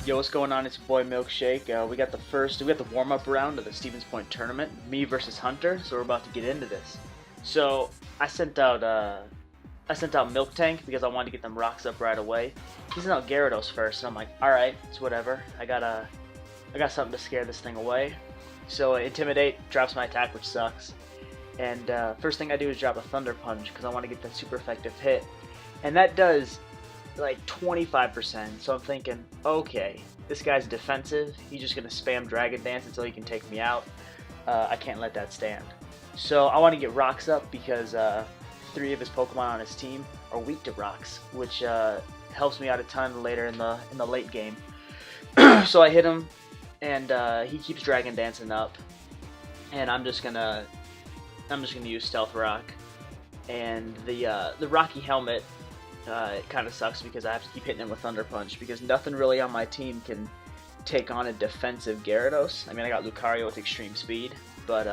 Yo, what's going on? It's your boy Milkshake. We got the warm-up round of the Stevens Point tournament, me versus Hunter. So we're about to get into this. So I sent out Milk Tank because I wanted to get them rocks up right away. He sent out Gyarados first, and I'm like, all right, it's whatever. I got something to scare this thing away. So Intimidate drops my attack, which sucks. And first thing I do is drop a Thunder Punch because I want to get that super effective hit, and that does like 25%, so I'm thinking, okay, this guy's defensive, he's just going to spam Dragon Dance until he can take me out. I can't let that stand. So I want to get rocks up because 3 of his Pokemon on his team are weak to rocks, which helps me out a ton later in the late game. So I hit him, and he keeps Dragon Dancing up, and I'm just gonna use Stealth Rock, and the Rocky Helmet. It kind of sucks because I have to keep hitting him with Thunder Punch because nothing really on my team can take on a defensive Gyarados. I mean, I got Lucario with extreme speed, but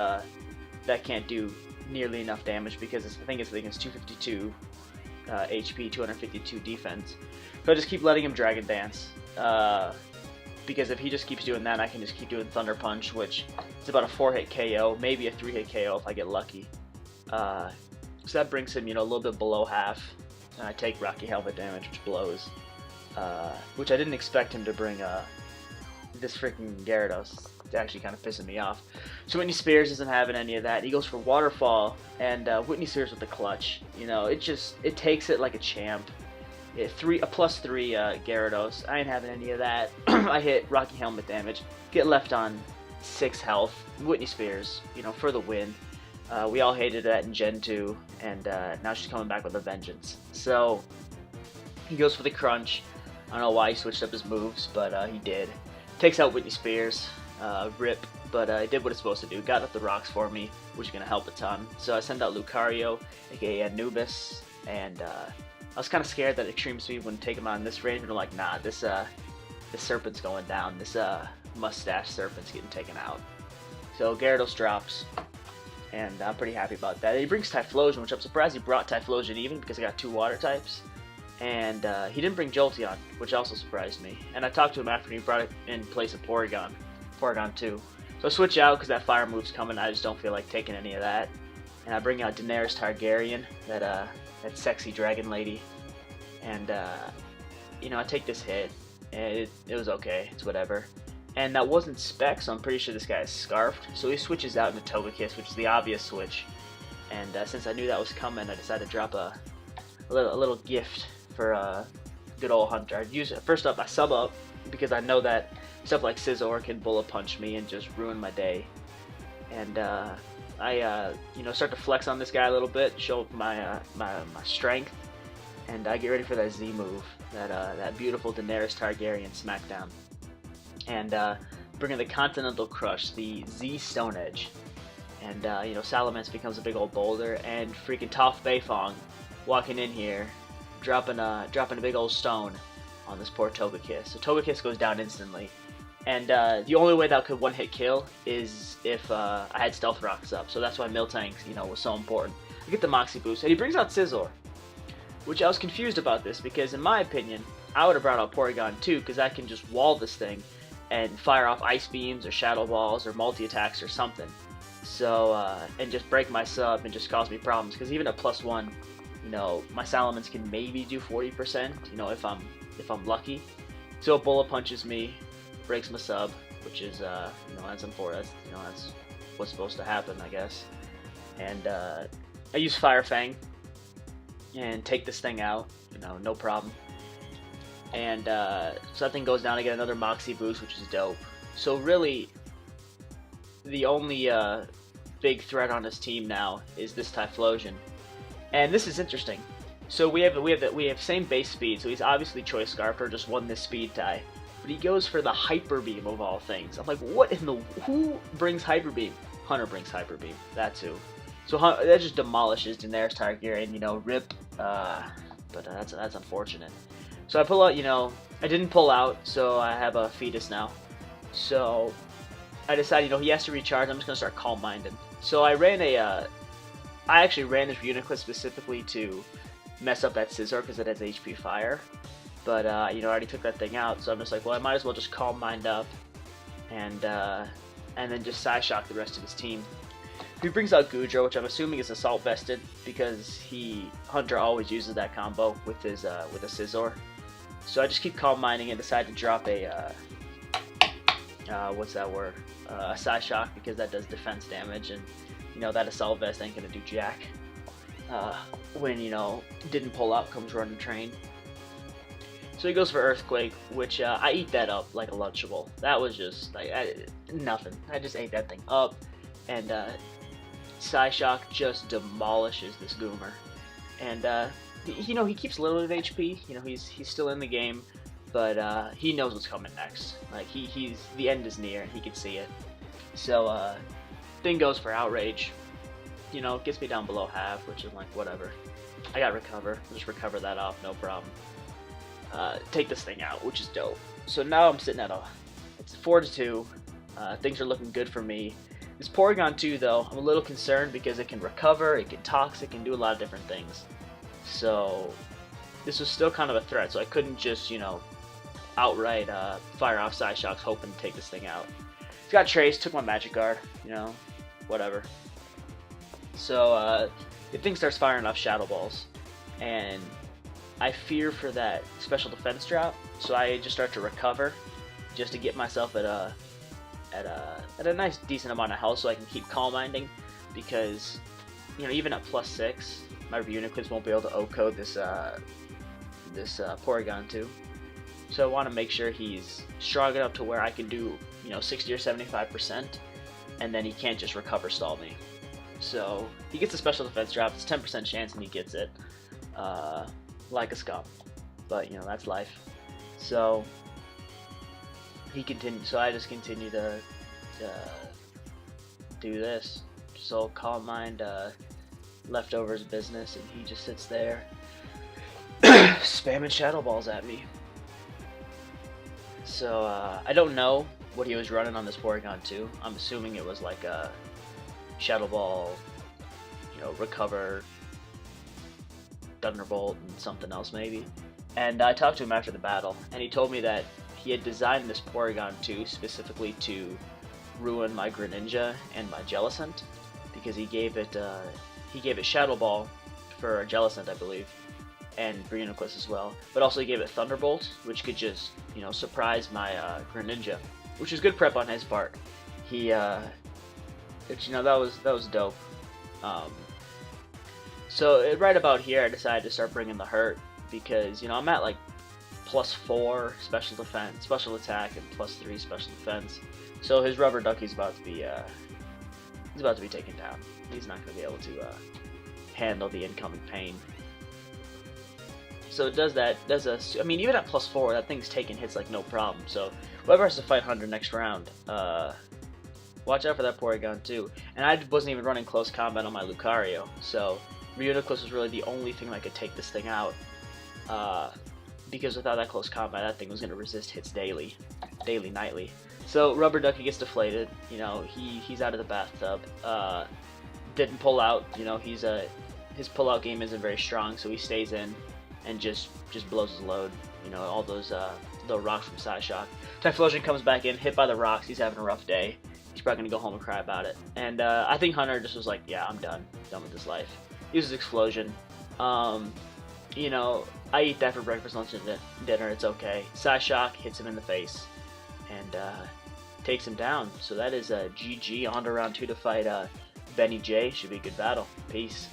that can't do nearly enough damage because I think it's against 252 HP, 252 defense. So I just keep letting him Dragon Dance because if he just keeps doing that, I can just keep doing Thunder Punch, which is about a 4-hit KO, maybe a 3-hit KO if I get lucky. So that brings him, a little bit below half. And I take Rocky Helmet damage, which blows. Which I didn't expect him to bring this freaking Gyarados. It's actually kind of pissing me off. So Whitney Spears isn't having any of that. He goes for Waterfall, and Whitney Spears with the clutch. It takes it like a champ. A +3 Gyarados. I ain't having any of that. I hit Rocky Helmet damage. Get left on 6 health. Whitney Spears, for the win. We all hated that in Gen 2, and now she's coming back with a vengeance. So, he goes for the Crunch. I don't know why he switched up his moves, but he did. Takes out Whitney Spears, RIP, but it did what it's supposed to do. Got up the rocks for me, which is going to help a ton. So I send out Lucario, aka Anubis, and I was kind of scared that Extreme Speed wouldn't take him out in this range, but I'm like, nah, this Serpent's going down. This Mustache Serpent's getting taken out. So Gyarados drops. And I'm pretty happy about that. He brings Typhlosion, which I'm surprised he brought Typhlosion even because I got 2 water types. And he didn't bring Jolteon, which also surprised me. And I talked to him after he brought it in place of Porygon 2. So I switch out because that fire move's coming. I just don't feel like taking any of that. And I bring out Daenerys Targaryen, that sexy dragon lady. And I take this hit, and it was okay. It's whatever. And that wasn't Spec, so I'm pretty sure this guy is Scarfed. So he switches out into Togekiss, which is the obvious switch. And since I knew that was coming, I decided to drop a little gift for good old Hunter. I'd use it. First up, I sub up because I know that stuff like Scizor can bullet punch me and just ruin my day. And I start to flex on this guy a little bit, show my strength, and I get ready for that Z move, that beautiful Daenerys Targaryen smackdown. And bringing the Continental Crush, the Z Stone Edge, and Salamence becomes a big old boulder, and freaking Toph Beifong walking in here, dropping a big old stone on this poor Togekiss. So Togekiss goes down instantly, and the only way that could one-hit kill is if I had Stealth Rocks up. So that's why Miltank, was so important. I get the Moxie boost, and he brings out Scizor, which I was confused about this because in my opinion, I would have brought out Porygon 2 because I can just wall this thing and fire off Ice Beams or Shadow Balls or multi-attacks or something. So, and just break my sub and just cause me problems. Because even at +1, my Salamence can maybe do 40%, if I'm lucky. So it bullet punches me, breaks my sub, which is, that's unfortunate. That's what's supposed to happen, I guess. And I use Fire Fang and take this thing out, no problem. And so that thing goes down. I get another Moxie boost, which is dope. So really, the only big threat on his team now is this Typhlosion, and this is interesting. So we have same base speed. So he's obviously Choice Scarf or just won this speed tie, but he goes for the Hyper Beam of all things. I'm like, who brings Hyper Beam? Hunter brings Hyper Beam. That too. So that just demolishes Daenerys Targaryen. RIP. But that's unfortunate. So I pull out, I didn't pull out, so I have a fetus now. So I decided, he has to recharge. I'm just gonna start Calm Minding. So I actually ran this Uniclip specifically to mess up that Scizor because it has HP Fire. but you know, I already took that thing out, so I'm just like, well, I might as well just Calm Mind up and then just Psy Shock the rest of his team. He brings out Goodra, which I'm assuming is Assault Vested because Hunter always uses that combo with a Scizor. So I just keep Calm Minding and decide to drop a what's that word? A Psy Shock, because that does defense damage, and you know that Assault Vest ain't gonna do jack. When, you know, didn't pull out comes Running Train. So he goes for Earthquake, which I eat that up like a Lunchable. That was just like nothing. I just ate that thing up, and Psy Shock just demolishes this Goomer. And you know, he keeps limited HP. You know, he's still in the game, but he knows what's coming next. Like he's the end is near, and he can see it. So thing goes for Outrage. You know, gets me down below half, which is like whatever. I got Recover. Just recover that off, no problem. Take this thing out, which is dope. So now I'm sitting at it's 4-2. Things are looking good for me. This Porygon 2, though, I'm a little concerned because it can recover, it can toxic, it can do a lot of different things. So this was still kind of a threat, so I couldn't just, you know, outright fire off Psy Shocks hoping to take this thing out. It's got Trace, took my Magic Guard, you know, whatever. So the thing starts firing off Shadow Balls, and I fear for that special defense drop, so I just start to recover just to get myself at a nice decent amount of health so I can keep Calm Minding, because, you know, even at +6, my Reuniclus won't be able to O-code this Porygon 2. So I want to make sure he's strong enough to where I can do, you know, 60 or 75%, and then he can't just recover stall me. So he gets a special defense drop. It's 10% chance, and he gets it, like a scum. But you know, that's life. So he continues. So I just continue to do this. So Calm Mind leftovers business, and he just sits there spamming Shadow Balls at me. So I don't know what he was running on this Porygon 2. I'm assuming it was like a Shadow Ball, you know, Recover, Thunderbolt, and something else maybe. And I talked to him after the battle, and he told me that he had designed this Porygon 2 specifically to ruin my Greninja and my Jellicent, because he gave it Shadow Ball for a Jellicent, I believe, and Reuniclus as well. But also he gave it Thunderbolt, which could just, you know, surprise my Greninja, which is good prep on his part. He, you know, that was dope. So right about here, I decided to start bringing the hurt, because, you know, I'm at like +4 special defense, special attack, and +3 special defense. So his Rubber Ducky's about to be taken down. He's not going to be able to handle the incoming pain. So it does that. I mean, even at +4, that thing's taking hits like no problem. So whoever has to fight Hunter next round, watch out for that Porygon 2. And I wasn't even running close combat on my Lucario, so Reuniclus was really the only thing that could take this thing out. Because without that close combat, that thing was going to resist hits daily, nightly. So Rubber Ducky gets deflated. You know, he's out of the bathtub. Didn't pull out. You know, his pullout game isn't very strong, so he stays in and just blows his load. You know, all those the rocks from Psy Shock. Typhlosion comes back in, hit by the rocks. He's having a rough day. He's probably gonna go home and cry about it. And I think Hunter just was like, yeah, I'm done with this life. Uses Explosion. You know, I eat that for breakfast, lunch, and dinner. It's okay. Psy Shock hits him in the face and takes him down. So that is GG. On to round 2 to fight Benny J. Should be a good battle. Peace.